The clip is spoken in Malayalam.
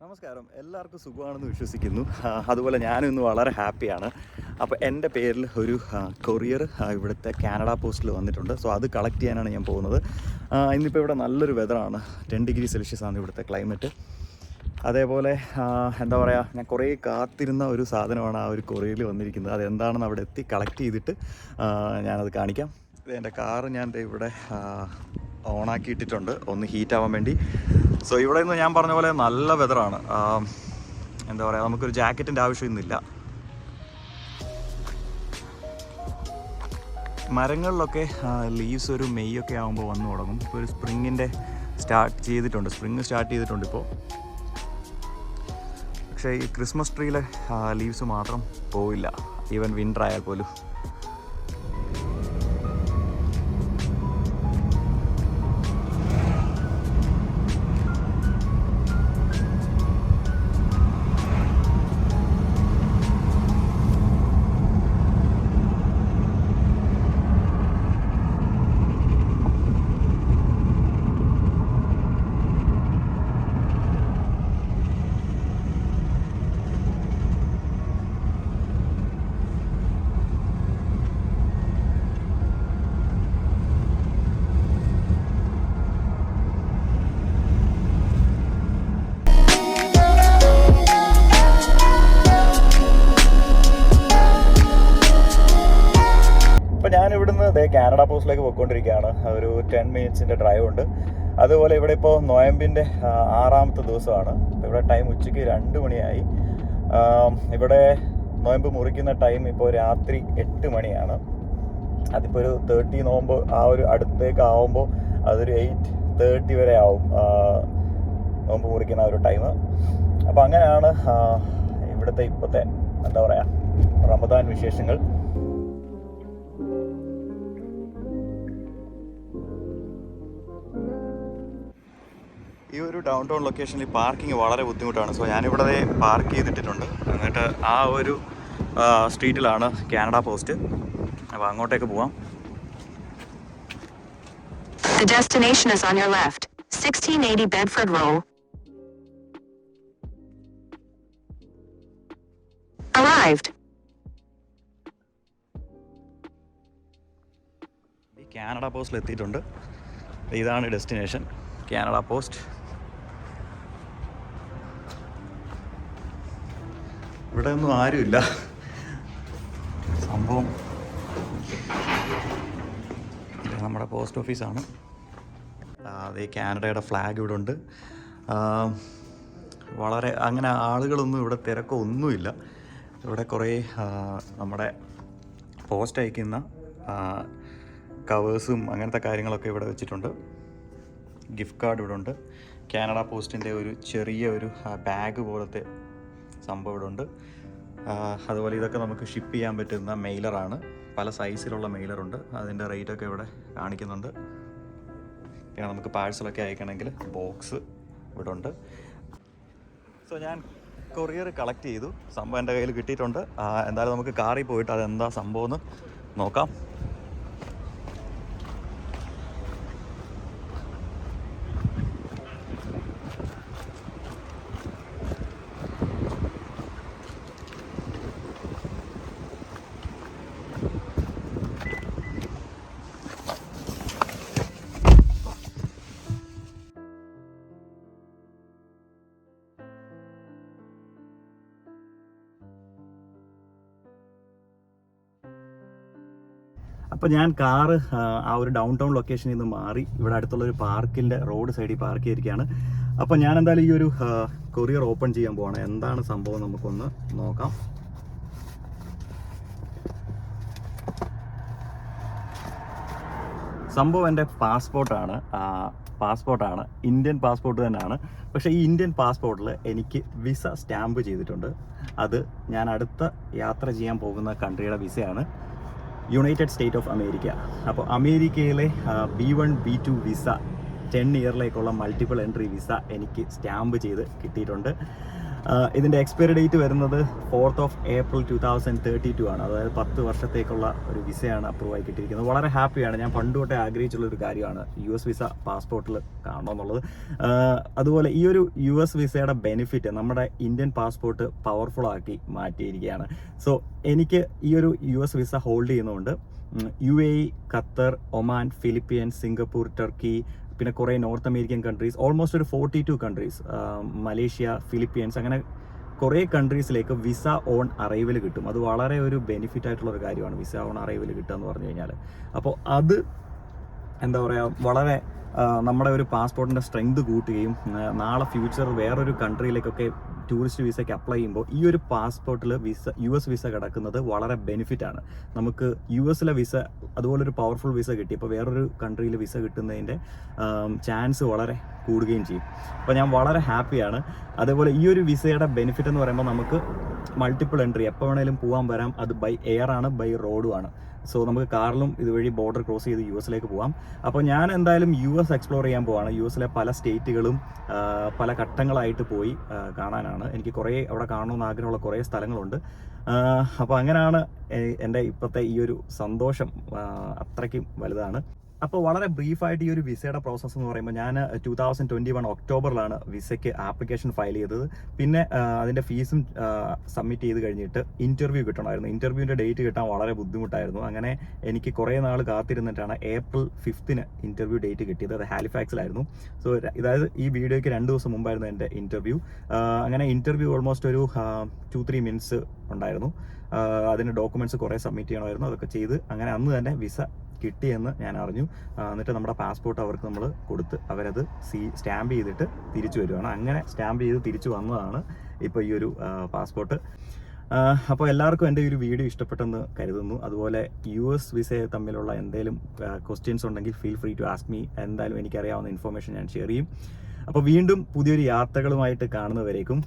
നമസ്കാരം, എല്ലാവർക്കും സുഖമാണെന്ന് വിശ്വസിക്കുന്നു. അതുപോലെ ഞാനും ഇന്ന് വളരെ ഹാപ്പിയാണ്. അപ്പോൾ എൻ്റെ പേരിൽ ഒരു കൊറിയർ ഇവിടുത്തെ കാനഡ പോസ്റ്റിൽ വന്നിട്ടുണ്ട്. സോ അത് കളക്ട് ചെയ്യാനാണ് ഞാൻ പോകുന്നത്. ഇന്നിപ്പോൾ ഇവിടെ നല്ലൊരു വെതറാണ്. 10 ഡിഗ്രി സെൽഷ്യസ് ആണ് ഇവിടുത്തെ ക്ലൈമറ്റ്. അതേപോലെ എന്താ പറയുക, ഞാൻ കുറേ കാത്തിരുന്ന ഒരു സാധനമാണ് ആ ഒരു കൊറിയറിൽ വന്നിരിക്കുന്നത്. അതെന്താണെന്ന് അവിടെ എത്തി കളക്ട് ചെയ്തിട്ട് ഞാനത് കാണിക്കാം. എൻ്റെ കാറ് ഞാൻ ഇവിടെ ഓണാക്കിയിട്ടിട്ടുണ്ട്, ഒന്ന് ഹീറ്റ് ആവാൻ വേണ്ടി. സോ ഇവിടെ നിന്ന് ഞാൻ പറഞ്ഞ പോലെ നല്ല വെതറാണ്. എന്താ പറയുക, നമുക്കൊരു ജാക്കറ്റിൻ്റെ ആവശ്യമൊന്നുമില്ല. മരങ്ങളിലൊക്കെ ലീവ്സ് ഒരു മെയ് ഒക്കെ ആകുമ്പോൾ വന്നു തുടങ്ങും. ഇപ്പോൾ ഒരു സ്പ്രിങ് സ്റ്റാർട്ട് ചെയ്തിട്ടുണ്ട് ഇപ്പോൾ. പക്ഷേ ഈ ക്രിസ്മസ് ട്രീയിലെ ലീവ്സ് മാത്രം പോവില്ല, ഈവൻ വിൻ്റർ ആയാൽ പോലും. ഞാനിവിടുന്ന് കാനഡ പോസ്റ്റിലേക്ക് പോയിക്കൊണ്ടിരിക്കുകയാണ്. ഒരു 10 മിനിറ്റ്സിൻ്റെ ഡ്രൈവ് ഉണ്ട്. അതുപോലെ ഇവിടെ ഇപ്പോൾ നോയമ്പിൻ്റെ 6ാമത്തെ ദിവസമാണ്. ഇവിടെ ടൈം ഉച്ചയ്ക്ക് 2 മണിയായി. ഇവിടെ നോയമ്പ് മുറിക്കുന്ന ടൈം ഇപ്പോൾ രാത്രി 8 മണിയാണ്. അതിപ്പോൾ ഒരു 30 നോമ്പ് ആ ഒരു അടുത്തേക്ക് ആവുമ്പോൾ അതൊരു 8:30 വരെ ആവും നോമ്പ് മുറിക്കുന്ന ആ ഒരു ടൈം. അപ്പോൾ അങ്ങനെയാണ് ഇവിടുത്തെ ഇപ്പോഴത്തെ എന്താ പറയുക റമദാൻ വിശേഷങ്ങൾ. ഈ ഒരു ഡൗൺ ടൗൺ ലൊക്കേഷനിൽ പാർക്കിംഗ് വളരെ ബുദ്ധിമുട്ടാണ്. സോ ഞാനിവിടെ പാർക്ക് ചെയ്തിട്ടിട്ടുണ്ട്. എന്നിട്ട് ആ ഒരു സ്ട്രീറ്റിലാണ് കാനഡ പോസ്റ്റ്. അപ്പോൾ അങ്ങോട്ടേക്ക് പോവാം. The destination is on your left. 1680 Bedford Row. Arrived. ഈ കാനഡ പോസ്റ്റിൽ എത്തിയിട്ടുണ്ട്. ഇതാണ് ഡെസ്റ്റിനേഷൻ, കാനഡ പോസ്റ്റ്. ഇവിടെ ഒന്നും ആരുമില്ല. സംഭവം നമ്മുടെ പോസ്റ്റ് ഓഫീസാണ്. അതേ കാനഡയുടെ ഫ്ലാഗ് ഇവിടെ ഉണ്ട്. വളരെ അങ്ങനെ ആളുകളൊന്നും ഇവിടെ തിരക്കോ ഒന്നുമില്ല. ഇവിടെ കുറേ നമ്മുടെ പോസ്റ്റ് അയക്കുന്ന കവേഴ്സും അങ്ങനത്തെ കാര്യങ്ങളൊക്കെ ഇവിടെ വെച്ചിട്ടുണ്ട്. ഗിഫ്റ്റ് കാർഡ് ഇവിടെ ഉണ്ട്. കാനഡ പോസ്റ്റിൻ്റെ ഒരു ചെറിയ ഒരു ബാഗ് പോലത്തെ സംഭവം ഇവിടെ ഉണ്ട്. അതുപോലെ ഇതൊക്കെ നമുക്ക് ഷിപ്പ് ചെയ്യാൻ പറ്റുന്ന മെയിലറാണ്. പല സൈസിലുള്ള മെയിലറുണ്ട്. അതിൻ്റെ റേറ്റൊക്കെ ഇവിടെ കാണിക്കുന്നുണ്ട്. പിന്നെ നമുക്ക് പാഴ്സലൊക്കെ അയക്കണമെങ്കിൽ ബോക്സ് ഇവിടെ ഉണ്ട്. സോ ഞാൻ കൊറിയർ കളക്ട് ചെയ്തു. സംഭവം എൻ്റെ കയ്യിൽ കിട്ടിയിട്ടുണ്ട്. എന്തായാലും നമുക്ക് കാറിൽ പോയിട്ട് അതെന്താ സംഭവം എന്ന് നോക്കാം. അപ്പോൾ ഞാൻ കാറ് ആ ഒരു ഡൗൺ ടൗൺ ലൊക്കേഷനിൽ നിന്ന് മാറി ഇവിടെ അടുത്തുള്ളൊരു പാർക്കിൻ്റെ റോഡ് സൈഡിൽ പാർക്ക് ചെയ്തിരിക്കുകയാണ്. അപ്പോൾ ഞാൻ എന്തായാലും ഈ ഒരു കൊറിയർ ഓപ്പൺ ചെയ്യാൻ പോവാണ്. എന്താണ് സംഭവം നമുക്കൊന്ന് നോക്കാം. സംഭവം എൻ്റെ പാസ്പോർട്ടാണ് ഇന്ത്യൻ പാസ്പോർട്ട് തന്നെയാണ്. പക്ഷേ ഈ ഇന്ത്യൻ പാസ്പോർട്ടിൽ എനിക്ക് വിസ സ്റ്റാമ്പ് ചെയ്തിട്ടുണ്ട്. അത് ഞാൻ അടുത്ത യാത്ര ചെയ്യാൻ പോകുന്ന കൺട്രിയുടെ വിസയാണ്, യുണൈറ്റഡ് സ്റ്റേറ്റ് ഓഫ് അമേരിക്ക. അപ്പോൾ അമേരിക്കയിലെ B1 B2 വിസ 10 ഇയറിലേക്കുള്ള മൾട്ടിപ്പിൾ എൻട്രി വിസ എനിക്ക് സ്റ്റാമ്പ് ചെയ്ത് കിട്ടിയിട്ടുണ്ട്. ഇതിൻ്റെ എക്സ്പയറി ഡേറ്റ് വരുന്നത് 4th of April 2032 ആണ്. അതായത് 10 വർഷത്തേക്കുള്ള ഒരു വിസയാണ് അപ്രൂവ് ആയി കിട്ടിയിരിക്കുന്നത്. വളരെ ഹാപ്പിയാണ്. ഞാൻ പണ്ട് തൊട്ടേ ആഗ്രഹിച്ചുള്ളൊരു കാര്യമാണ് US വിസ പാസ്പോർട്ടിൽ കാണണമെന്നുള്ളത്. അതുപോലെ ഈ ഒരു US വിസയുടെ ബെനിഫിറ്റ് നമ്മുടെ ഇന്ത്യൻ പാസ്പോർട്ട് പവർഫുൾ ആക്കി മാറ്റിയിരിക്കുകയാണ്. സോ എനിക്ക് ഈ ഒരു US വിസ ഹോൾഡ് ചെയ്യുന്നതുകൊണ്ട് UAE, Qatar, Oman, Philippines, Singapore, Turkey, പിന്നെ കുറേ നോർത്ത് അമേരിക്കൻ കൺട്രീസ്, ഓൾമോസ്റ്റ് ഒരു 42 കൺട്രീസ്, മലേഷ്യ, ഫിലിപ്പീൻസ്, അങ്ങനെ കുറേ കൺട്രീസിലേക്ക് വിസ ഓൺ അറൈവൽ കിട്ടും. അത് വളരെ ഒരു ബെനിഫിറ്റ് ആയിട്ടുള്ള ഒരു കാര്യമാണ് വിസ ഓൺ അറൈവൽ കിട്ടുക എന്ന് പറഞ്ഞു കഴിഞ്ഞാൽ. അപ്പോൾ അത് എന്താ പറയുക, വളരെ നമ്മുടെ ഒരു പാസ്പോർട്ടിൻ്റെ സ്ട്രെങ്ത് കൂട്ടുകയും നാളെ ഫ്യൂച്ചർ വേറൊരു കൺട്രിയിലേക്കൊക്കെ ടൂറിസ്റ്റ് വിസയ്ക്ക് അപ്ലൈ ചെയ്യുമ്പോൾ ഈ ഒരു പാസ്പോർട്ടിൽ US വിസ കിടക്കുന്നത് വളരെ ബെനിഫിറ്റാണ്. നമുക്ക് US വിസ അതുപോലൊരു പവർഫുൾ വിസ കിട്ടി ഇപ്പോൾ വേറൊരു കൺട്രിയിൽ വിസ കിട്ടുന്നതിൻ്റെ ചാൻസ് വളരെ കൂടുകയും ചെയ്യും. അപ്പോൾ ഞാൻ വളരെ ഹാപ്പിയാണ്. അതേപോലെ ഈ ഒരു വിസയുടെ ബെനിഫിറ്റ് എന്ന് പറയുമ്പോൾ നമുക്ക് മൾട്ടിപ്പിൾ എൻട്രി എപ്പോൾ വേണേലും പോകാൻ വരാം. അത് ബൈ എയർ ആണ്, ബൈ റോഡും ആണ്. സോ നമുക്ക് കാറിലും ഇതുവഴി ബോർഡർ ക്രോസ് ചെയ്ത് US പോകാം. അപ്പോൾ ഞാൻ എന്തായാലും US എക്സ്പ്ലോർ ചെയ്യാൻ പോവാണ്. US പല സ്റ്റേറ്റുകളും പല ഘട്ടങ്ങളായിട്ട് പോയി കാണാനാണ്. എനിക്ക് കുറേ അവിടെ കാണണമെന്ന് ആഗ്രഹമുള്ള കുറേ സ്ഥലങ്ങളുണ്ട്. അപ്പോൾ അങ്ങനെയാണ് എൻ്റെ ഇപ്പോഴത്തെ ഈ ഒരു സന്തോഷം അത്രയ്ക്കും വലുതാണ്. അപ്പോൾ വളരെ ബ്രീഫായിട്ട് ഈ ഒരു വിസയുടെ പ്രോസസ്സ് എന്ന് പറയുമ്പോൾ ഞാൻ 2021 ഒക്ടോബറിലാണ് വിസയ്ക്ക് ആപ്ലിക്കേഷൻ ഫയൽ ചെയ്തത്. പിന്നെ അതിൻ്റെ ഫീസും സബ്മിറ്റ് ചെയ്ത് കഴിഞ്ഞിട്ട് ഇൻ്റർവ്യൂ കിട്ടണമായിരുന്നു. ഇൻ്റർവ്യൂവിൻ്റെ ഡേറ്റ് കിട്ടാൻ വളരെ ബുദ്ധിമുട്ടായിരുന്നു. അങ്ങനെ എനിക്ക് കുറേ നാൾ കാത്തിരുന്നിട്ടാണ് April 5th ഇൻ്റർവ്യൂ ഡേറ്റ് കിട്ടിയത്. അത് ഹാലിഫാക്സിലായിരുന്നു. സോ അതായത് ഈ വീഡിയോയ്ക്ക് 2 ദിവസം മുമ്പായിരുന്നു എൻ്റെ ഇൻ്റർവ്യൂ. അങ്ങനെ ഇൻ്റർവ്യൂ ഓൾമോസ്റ്റ് ഒരു 2-3 മിനിറ്റ്സ് ഉണ്ടായിരുന്നു. അതിന് ഡോക്യുമെൻറ്റ്സ് കുറേ സബ്മിറ്റ് ചെയ്യണമായിരുന്നു. അതൊക്കെ ചെയ്ത് അങ്ങനെ അന്ന് തന്നെ വിസ കിട്ടിയെന്ന് ഞാൻ അറിഞ്ഞു. എന്നിട്ട് നമ്മുടെ പാസ്പോർട്ട് അവർക്ക് നമ്മൾ കൊടുത്ത് അവരത് സ്റ്റാമ്പ് ചെയ്തിട്ട് തിരിച്ചു വരുവാണ്. അങ്ങനെ സ്റ്റാമ്പ് ചെയ്ത് തിരിച്ചു വന്നതാണ് ഇപ്പോൾ ഈ ഒരു പാസ്പോർട്ട്. അപ്പോൾ എല്ലാവർക്കും എൻ്റെ ഒരു വീഡിയോ ഇഷ്ടപ്പെട്ടെന്ന് കരുതുന്നു. അതുപോലെ US വിസയെ തമ്മിലുള്ള എന്തെങ്കിലും ക്വസ്റ്റ്യൻസ് ഉണ്ടെങ്കിൽ feel free to ask me. എന്തായാലും എനിക്കറിയാവുന്ന ഇൻഫർമേഷൻ ഞാൻ ഷെയർ ചെയ്യും. അപ്പോൾ വീണ്ടും പുതിയൊരു യാത്രകളുമായിട്ട് കാണുന്നവരേക്കും